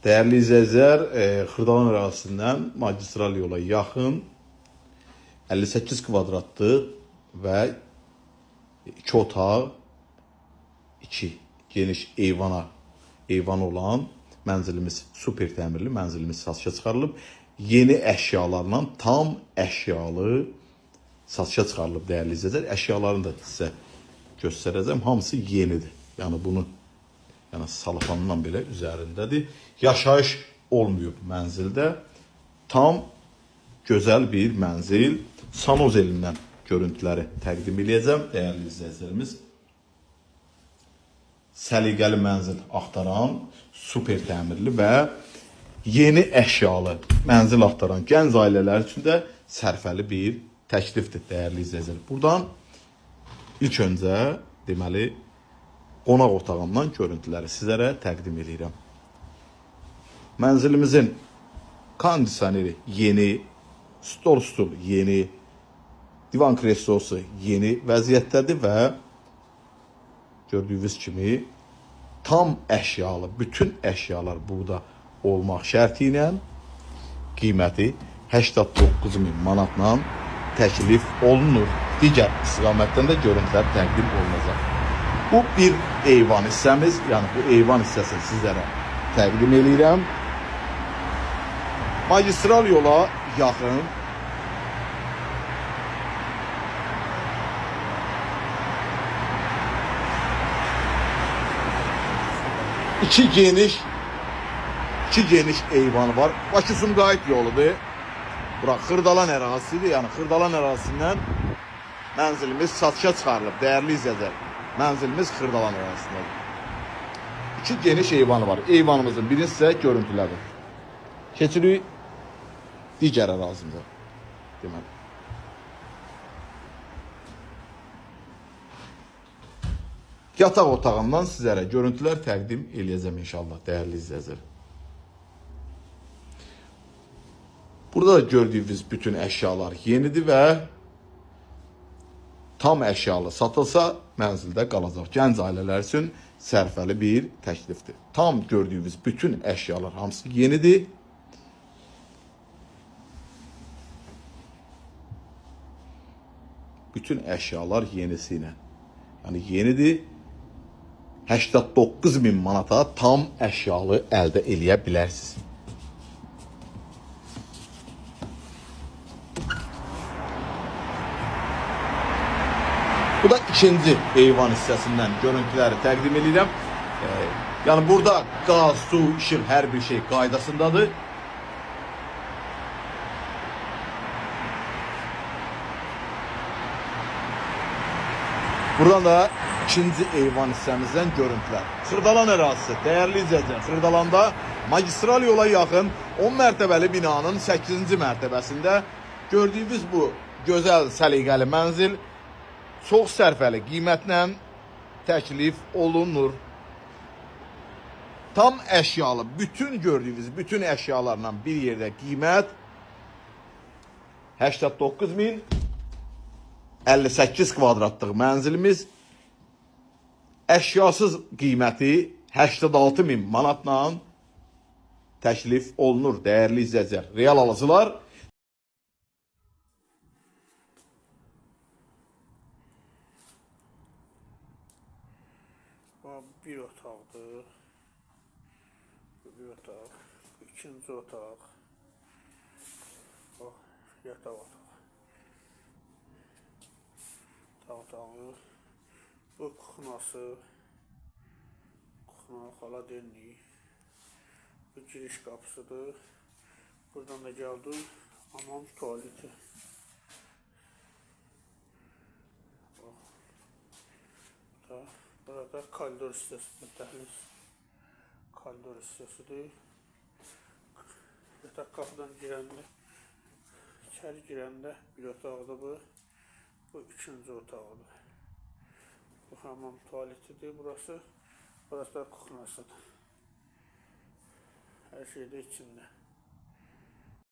Değerli izləyicilər, Xırdalan ərazisindən magistral yola yaxın 58 kvadratlıq və 2 otaq, 2 geniş eyvanı olan mənzilimiz, super təmirli mənzilimiz satışa çıxarılıb. Yeni əşyalarla tam əşyalı satışa çıxarılıb değerli izləyicilər. Əşyalarını da sizə göstərəcəm. Hamısı yenidir. Yəni bunu salafandan belə üzərindədir. Yaşayış olmayıb mənzildə. Tam gözəl bir mənzil. Sanozelindən görüntüləri təqdim edəcəm dəyərli izləyicilərimiz. Səliqəli mənzil axtaran, super təmirli və yeni əşyalı mənzil axtaran gənc ailələr üçün də sərfəli bir təklifdir dəyərli izləyicilər. Buradan ilk öncə deməli qonaq otağından görüntüləri sizlərə təqdim edirəm. Mənzilimizin kondisioneri yeni, stul yeni, divan kreslosu yeni vəziyyətdədir və gördüyünüz kimi tam əşyalı, bütün əşyalar burada olmaq şərti ilə qiyməti 89.000 manatla təklif olunur. Digər istiqamətdən də görüntülər təqdim olunacaq. Bu bir eyvan hissəmiz, yəni bu eyvan hissəsini sizlərə təqdim edirəm. Magistral yola yaxın iki geniş eyvanı var. Bakı-Sumqayıt yoludur. Bura Xırdalan ərazisidir. Yəni Xırdalan ərazisindən mənzilimiz satışa çıxarılıb. Değerli izləyicilər, mənzilimiz Xırdalan ərazisindədir. İki geniş eyvanı var. Eyvanımızın birini sizə görüntülədir. Keçirik digər ərazimizə. Deməli. Yataq otağından sizlərə görüntülər təqdim eləyəcəm inşallah değerli izləyicilər. Burada da gördüyünüz bütün əşyalar yenidir və tam əşyalı satılsa mənzildə qalacaq. Gənc ailələr üçün sərfəli bir təklifdir. Tam gördüyünüz bütün əşyalar hamısı yenidir. Bütün əşyalar yenisi ilə. Yəni yenidir. 89.000 manata tam əşyalı əldə eləyə bilərsiniz. Bu da ikinci eyvan hissəsindən görüntüləri təqdim edirəm. Yəni burada qaz, su, işıq hər bir şey qaydasındadır. Buradan da ikinci eyvan hissəmizdən görüntülər. Xırdalan ərazisi, dəyərli izləyicilər, Xırdalanda magistral yola yaxın 10 mərtəbəli binanın 8-ci mərtəbəsində gördüyünüz bu gözəl səliqəli mənzil çox sərfəli qiymətlə təklif olunur. Tam əşyalı, bütün gördüyünüz bütün əşyalarla bir yerdə qiymət 89.058 kvadratlıq mənzilimiz əşyasız qiyməti 86.000 manatla təklif olunur dəyərli izləyicilər. Real alıcılar bir otaqdır. Bir otaq, ikinci otaq. Bax, yataq otaq. Otağı. Bu kuxnası. Kuxna, xaladenlik. Bu giriş qapısıdır. Buradan da gəldim. Hamam tualeti. Bax. Burada koridor hissəsidir, dəhliz koridor hissəsidir. Yataq qapıdan girəndə, içəri girəndə bir otaqdır bu. Bu ikinci otaqdır. Bu hamam tualetidir burası. Burası da kuxnasıdır. Her şey de içində.